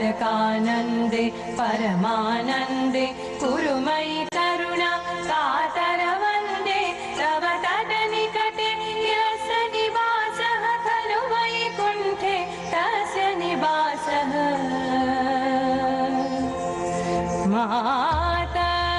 अलकानन्दे परमानन्दे कुरु मयि करुणा कातर वन्दे तव तदनिकटे यस्य निवासः खलु वैकुण्ठे तस्य निवासः मातर्गङ्गे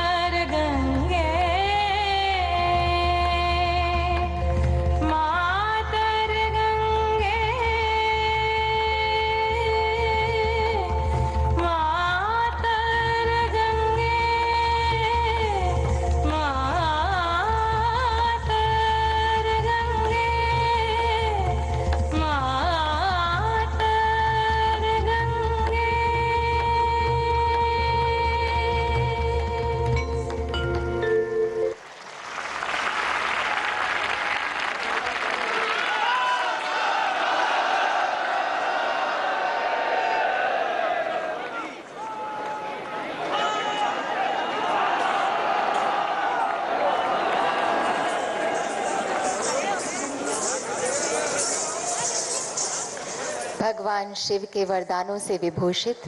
भगवान शिव के वरदानों से विभूषित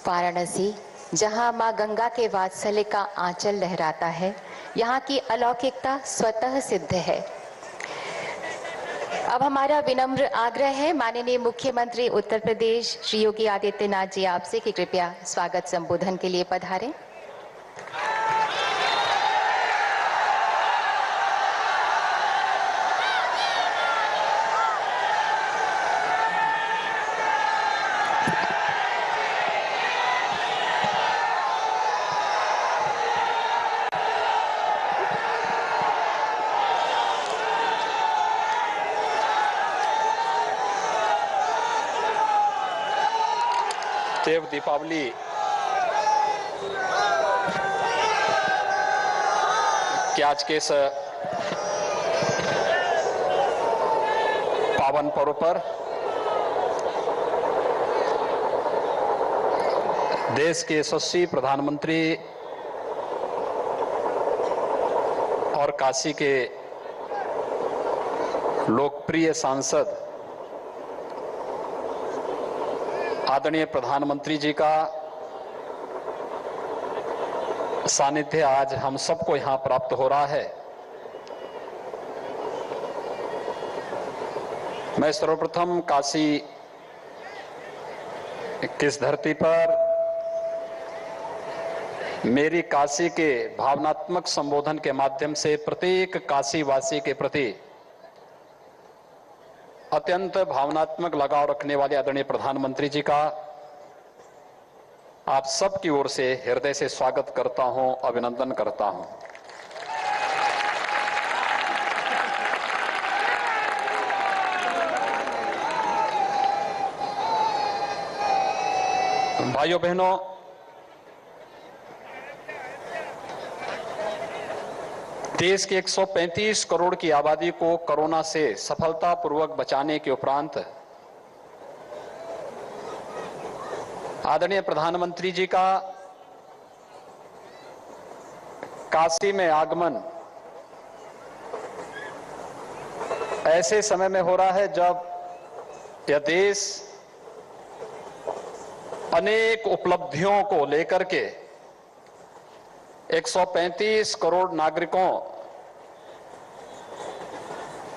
वाराणसी, जहां मां गंगा के वात्सल्य का आंचल लहराता है, यहाँ की अलौकिकता स्वतः सिद्ध है। अब हमारा विनम्र आग्रह है माननीय मुख्यमंत्री उत्तर प्रदेश श्री योगी आदित्यनाथ जी आपसे कि कृपया स्वागत संबोधन के लिए पधारें। देव दीपावली के आज के इस पावन पर्व पर देश के यशस्वी प्रधानमंत्री और काशी के लोकप्रिय सांसद आदरणीय प्रधानमंत्री जी का सानिध्य आज हम सबको यहां प्राप्त हो रहा है। मैं सर्वप्रथम काशी किस धरती पर मेरी काशी के भावनात्मक संबोधन के माध्यम से प्रत्येक काशीवासी के प्रति अत्यंत भावनात्मक लगाव रखने वाले आदरणीय प्रधानमंत्री जी का आप सबकी ओर से हृदय से स्वागत करता हूं, अभिनंदन करता हूं। भाइयों बहनों, देश के 135 करोड़ की आबादी को कोरोना से सफलतापूर्वक बचाने के उपरांत आदरणीय प्रधानमंत्री जी का काशी में आगमन ऐसे समय में हो रहा है जब यह देश अनेक उपलब्धियों को लेकर के 135 करोड़ नागरिकों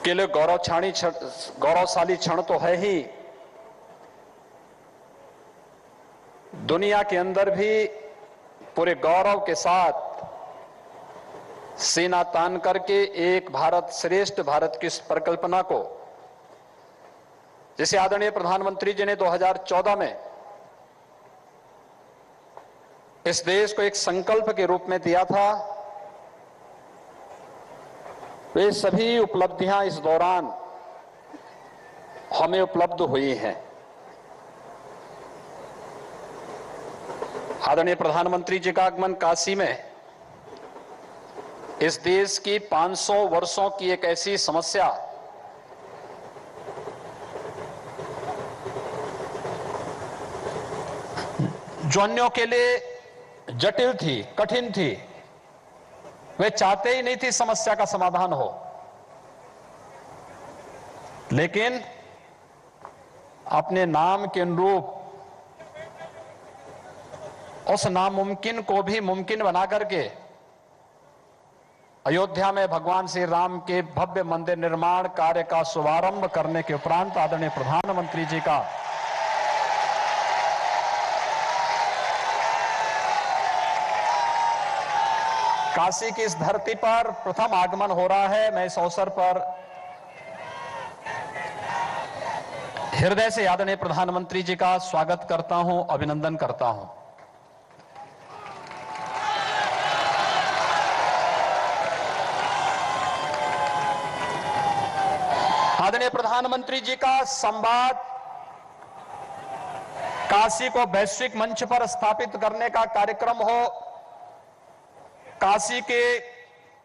के लिए गौरवशाली क्षण तो है ही, दुनिया के अंदर भी पूरे गौरव के साथ सीना तान करके एक भारत श्रेष्ठ भारत की इस परिकल्पना को, जिसे आदरणीय प्रधानमंत्री जी ने 2014 में इस देश को एक संकल्प के रूप में दिया था, वे सभी उपलब्धियां इस दौरान हमें उपलब्ध हुई हैं। आदरणीय प्रधानमंत्री जी का आगमन काशी में इस देश की 500 वर्षों की एक ऐसी समस्या जो अन्यों के लिए जटिल थी, कठिन थी, वे चाहते ही नहीं थी समस्या का समाधान हो, लेकिन अपने नाम के अनुरूप उस नामुमकिन को भी मुमकिन बना करके अयोध्या में भगवान श्री राम के भव्य मंदिर निर्माण कार्य का शुभारंभ करने के उपरांत आदरणीय प्रधानमंत्री जी का काशी की इस धरती पर प्रथम आगमन हो रहा है। मैं इस अवसर पर हृदय से आदरणीय प्रधानमंत्री जी का स्वागत करता हूं, अभिनंदन करता हूं। आदरणीय प्रधानमंत्री जी का संवाद काशी को वैश्विक मंच पर स्थापित करने का कार्यक्रम हो, काशी के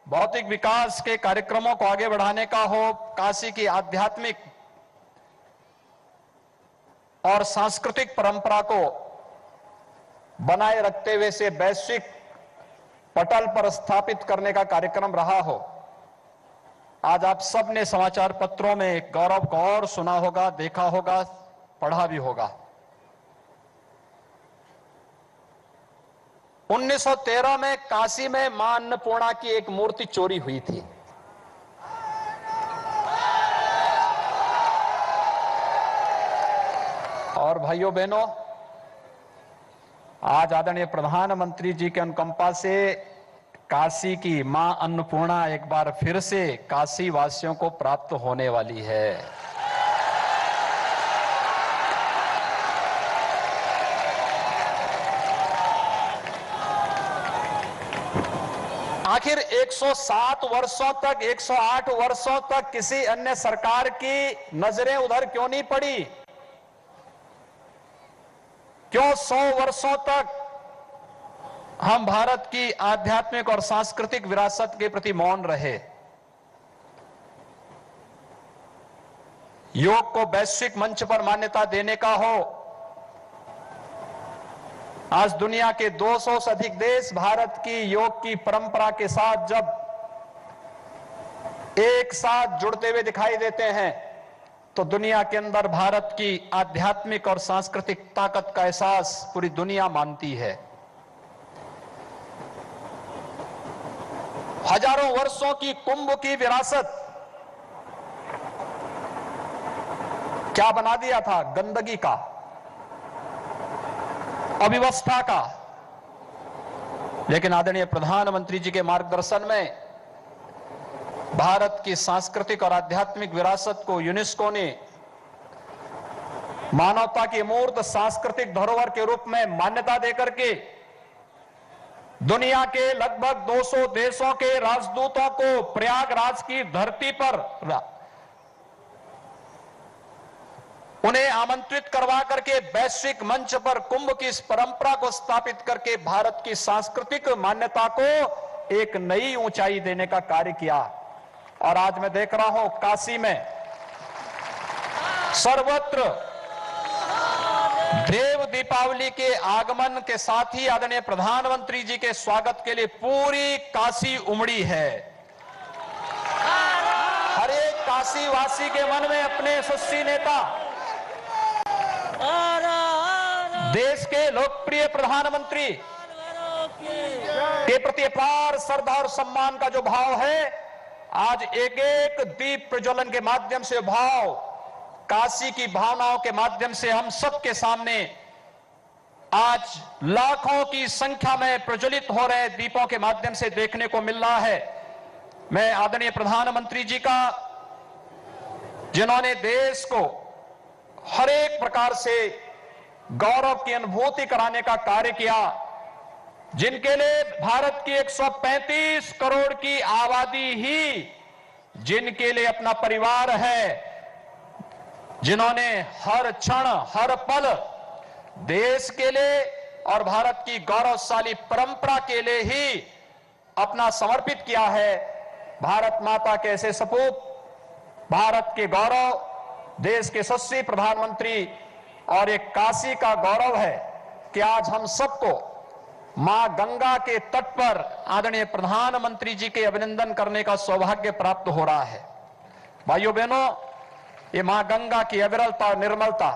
भौतिक विकास के कार्यक्रमों को आगे बढ़ाने का हो, काशी की आध्यात्मिक और सांस्कृतिक परंपरा को बनाए रखते हुए से वैश्विक पटल पर स्थापित करने का कार्यक्रम रहा हो। आज आप सब ने समाचार पत्रों में गौरव को और सुना होगा, देखा होगा, पढ़ा भी होगा। 1913 में काशी में मां अन्नपूर्णा की एक मूर्ति चोरी हुई थी। और भाइयों बहनों, आज आदरणीय प्रधानमंत्री जी के अनुकंपा से काशी की मां अन्नपूर्णा एक बार फिर से काशी वासियों को प्राप्त होने वाली है। आखिर 107 वर्षों तक, 108 वर्षों तक किसी अन्य सरकार की नजरें उधर क्यों नहीं पड़ी? क्यों 100 वर्षों तक हम भारत की आध्यात्मिक और सांस्कृतिक विरासत के प्रति मौन रहे? योग को वैश्विक मंच पर मान्यता देने का हो, आज दुनिया के 200 से अधिक देश भारत की योग की परंपरा के साथ जब एक साथ जुड़ते हुए दिखाई देते हैं, तो दुनिया के अंदर भारत की आध्यात्मिक और सांस्कृतिक ताकत का एहसास पूरी दुनिया मानती है। हजारों वर्षों की कुंभ की विरासत क्या बना दिया था? गंदगी का, अव्यवस्था का। लेकिन आदरणीय प्रधानमंत्री जी के मार्गदर्शन में भारत की सांस्कृतिक और आध्यात्मिक विरासत को यूनेस्को ने मानवता की अमूर्त सांस्कृतिक धरोहर के रूप में मान्यता देकर के दुनिया के लगभग 200 देशों के राजदूतों को प्रयागराज की धरती पर उन्हें आमंत्रित करवा करके वैश्विक मंच पर कुंभ की इस परंपरा को स्थापित करके भारत की सांस्कृतिक मान्यता को एक नई ऊंचाई देने का कार्य किया। और आज मैं देख रहा हूं काशी में सर्वत्र देव दीपावली के आगमन के साथ ही आदरणीय प्रधानमंत्री जी के स्वागत के लिए पूरी काशी उमड़ी है। हर एक काशी वासी के मन में अपने यशस्वी नेता, देश के लोकप्रिय प्रधानमंत्री के प्रति अपार श्रद्धा और सम्मान का जो भाव है, आज एक एक दीप प्रज्वलन के माध्यम से भाव काशी की भावनाओं के माध्यम से हम सबके सामने आज लाखों की संख्या में प्रज्वलित हो रहे दीपों के माध्यम से देखने को मिल रहा है। मैं आदरणीय प्रधानमंत्री जी का, जिन्होंने देश को हर एक प्रकार से गौरव की अनुभूति कराने का कार्य किया, जिनके लिए भारत की 135 करोड़ की आबादी ही जिनके लिए अपना परिवार है, जिन्होंने हर क्षण हर पल देश के लिए और भारत की गौरवशाली परंपरा के लिए ही अपना समर्पित किया है। भारत माता के ऐसे सपूत, भारत के गौरव, देश के यशस्वी प्रधानमंत्री और एक काशी का गौरव है कि आज हम सबको मां गंगा के तट पर आदरणीय प्रधानमंत्री जी के अभिनंदन करने का सौभाग्य प्राप्त हो रहा है। भाइयों बहनों, ये मां गंगा की अविरलता और निर्मलता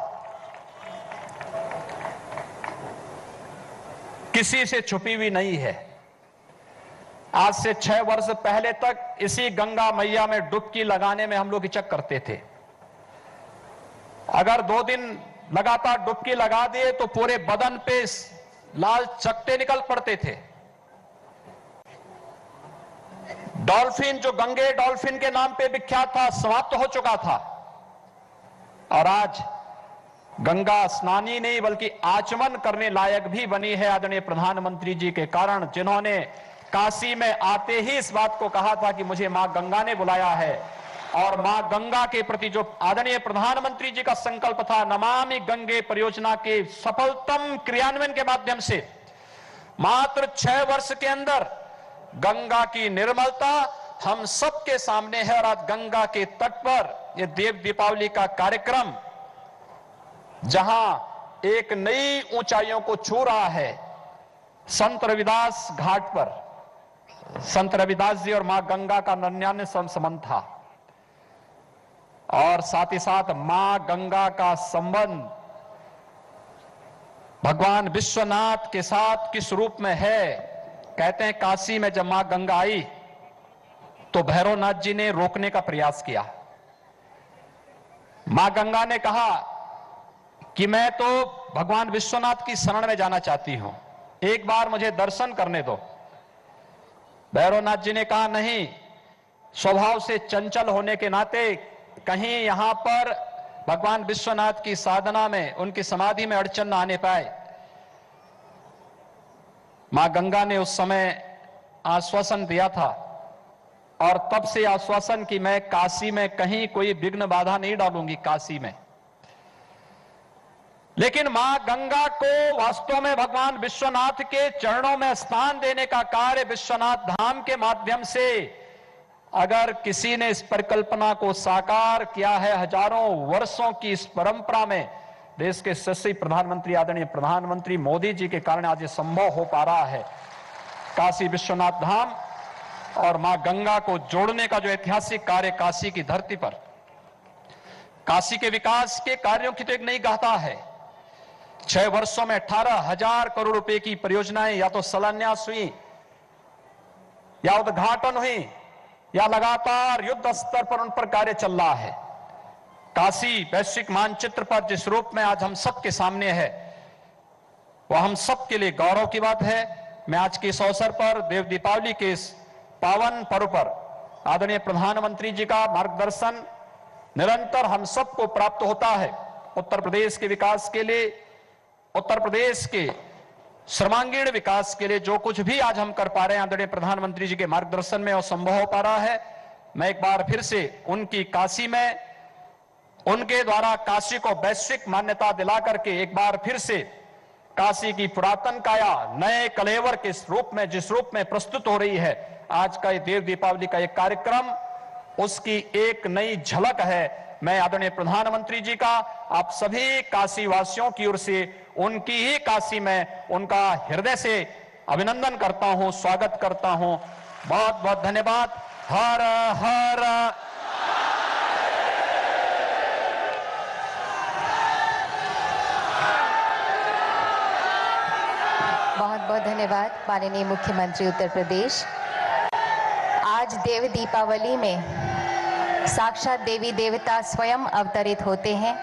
किसी से छुपी हुई नहीं है। आज से 6 वर्ष पहले तक इसी गंगा मैया में डुबकी लगाने में हम लोग हिचक करते थे। अगर 2 दिन लगातार डुबकी लगा दिए तो पूरे बदन पे लाल चकत्ते निकल पड़ते थे। डॉल्फिन, जो गंगे डॉल्फिन के नाम पे विख्यात था, समाप्त हो चुका था। और आज गंगा स्नान ही नहीं बल्कि आचमन करने लायक भी बनी है आदरणीय प्रधानमंत्री जी के कारण, जिन्होंने काशी में आते ही इस बात को कहा था कि मुझे मां गंगा ने बुलाया है। और मां गंगा के प्रति जो आदरणीय प्रधानमंत्री जी का संकल्प था, नमामि गंगे परियोजना के सफलतम क्रियान्वयन के माध्यम से मात्र 6 वर्ष के अंदर गंगा की निर्मलता हम सबके सामने है। और आज गंगा के तट पर यह देव दीपावली का कार्यक्रम जहां एक नई ऊंचाइयों को छू रहा है, संत रविदास घाट पर संत रविदास जी और मां गंगा का 99 संबंध था। और साथ ही साथ मां गंगा का संबंध भगवान विश्वनाथ के साथ किस रूप में है। कहते हैं काशी में जब मां गंगा आई तो भैरवनाथ जी ने रोकने का प्रयास किया। मां गंगा ने कहा कि मैं तो भगवान विश्वनाथ की शरण में जाना चाहती हूं, एक बार मुझे दर्शन करने दो। भैरवनाथ जी ने कहा नहीं, स्वभाव से चंचल होने के नाते कहीं यहां पर भगवान विश्वनाथ की साधना में, उनकी समाधि में अड़चन न आने पाए। मां गंगा ने उस समय आश्वासन दिया था और तब से आश्वासन कि मैं काशी में कहीं कोई विघ्न बाधा नहीं डालूंगी काशी में। लेकिन मां गंगा को वास्तव में भगवान विश्वनाथ के चरणों में स्थान देने का कार्य विश्वनाथ धाम के माध्यम से अगर किसी ने इस परिकल्पना को साकार किया है, हजारों वर्षों की इस परंपरा में देश के यशस्वी प्रधानमंत्री आदरणीय प्रधानमंत्री मोदी जी के कारण आज ये संभव हो पा रहा है। काशी विश्वनाथ धाम और मां गंगा को जोड़ने का जो ऐतिहासिक कार्य काशी की धरती पर, काशी के विकास के कार्यों की तो एक नई गाथा है। 6 वर्षों में 18,000 करोड़ रुपए की परियोजनाएं या तो शिलान्यास हुई या उद्घाटन हुई या लगातार युद्ध स्तर पर उन पर कार्य चल रहा है। काशी वैश्विक मानचित्र पर जिस रूप में आज हम सबके सामने है, वह हम सबके लिए गौरव की बात है। मैं आज के इस अवसर पर देव दीपावली के इस पावन पर्व पर आदरणीय प्रधानमंत्री जी का मार्गदर्शन निरंतर हम सबको प्राप्त होता है। उत्तर प्रदेश के विकास के लिए, उत्तर प्रदेश के सर्वांगीण विकास के लिए जो कुछ भी आज हम कर पा रहे हैं आदरणीय प्रधानमंत्री जी के मार्गदर्शन में, वो संभव हो पा रहा है। मैं एक बार फिर से उनकी काशी में, उनके द्वारा काशी को वैश्विक मान्यता दिला करके एक बार फिर से काशी की पुरातन काया नए कलेवर के रूप में, जिस रूप में प्रस्तुत हो रही है, आज का ये देव दीपावली का एक कार्यक्रम उसकी एक नई झलक है। मैं आदरणीय प्रधानमंत्री जी का आप सभी काशी वासियों की ओर से उनकी ही काशी में उनका हृदय से अभिनंदन करता हूं, स्वागत करता हूं। बहुत बहुत धन्यवाद। हर हर बहुत बहुत धन्यवाद माननीय मुख्यमंत्री उत्तर प्रदेश। आज देव दीपावली में साक्षात देवी देवता स्वयं अवतरित होते हैं।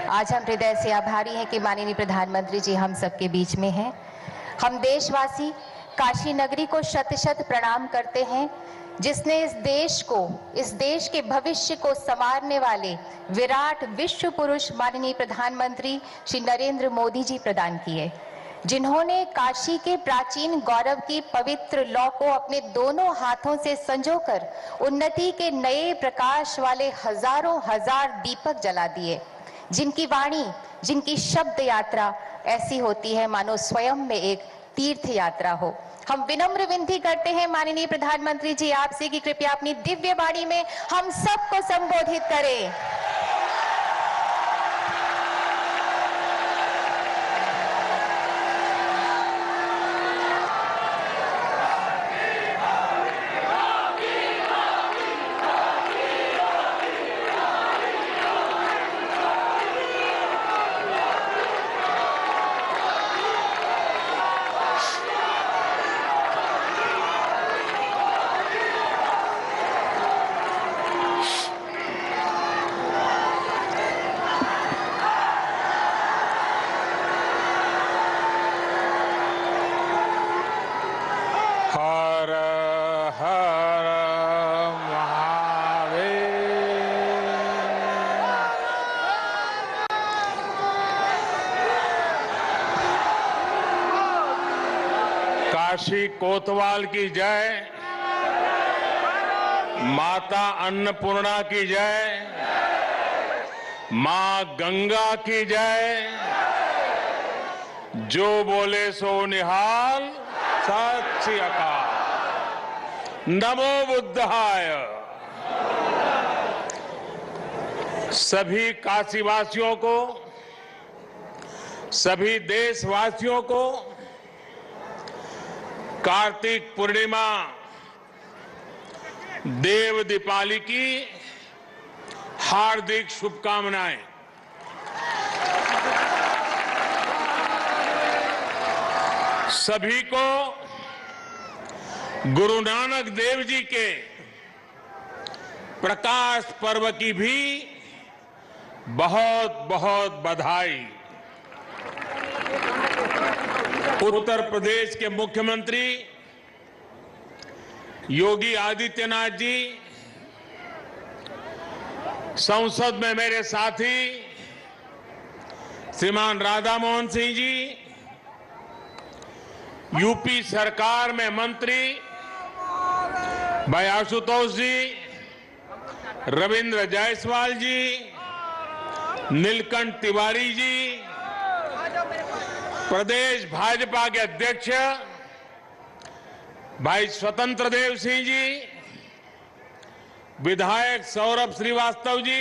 आज हम हृदय से आभारी हैं कि माननीय प्रधानमंत्री जी हम सबके बीच में हैं। हम देशवासी काशी नगरी को शत शत प्रणाम करते हैं, जिसने इस देश को, इस देश के भविष्य को संवारने वाले विराट विश्व पुरुष माननीय प्रधानमंत्री श्री नरेंद्र मोदी जी प्रदान किए, जिन्होंने काशी के प्राचीन गौरव की पवित्र लौ को अपने दोनों हाथों से संजोकर उन्नति के नए प्रकाश वाले हजारों हजार दीपक जला दिए, जिनकी वाणी, जिनकी शब्द यात्रा ऐसी होती है मानो स्वयं में एक तीर्थ यात्रा हो। हम विनम्र विनती करते हैं माननीय प्रधानमंत्री जी आपसे कि कृपया अपनी दिव्य वाणी में हम सबको संबोधित करें। काशी कोतवाल की जय, माता अन्नपूर्णा की जय, मां गंगा की जय। जो बोले सो निहाल, सत श्री अकाल। नमो बुद्धाय। सभी काशीवासियों को, सभी देशवासियों को कार्तिक पूर्णिमा देव दीपावली की हार्दिक शुभकामनाएं। सभी को गुरु नानक देव जी के प्रकाश पर्व की भी बहुत बहुत बधाई। उत्तर प्रदेश के मुख्यमंत्री योगी आदित्यनाथ जी, संसद में मेरे साथी श्रीमान राधा मोहन सिंह जी, यूपी सरकार में मंत्री भाई आशुतोष जी, रविंद्र जायसवाल जी, नीलकंठ तिवारी जी, प्रदेश भाजपा के अध्यक्ष भाई स्वतंत्र देव सिंह जी, विधायक सौरभ श्रीवास्तव जी,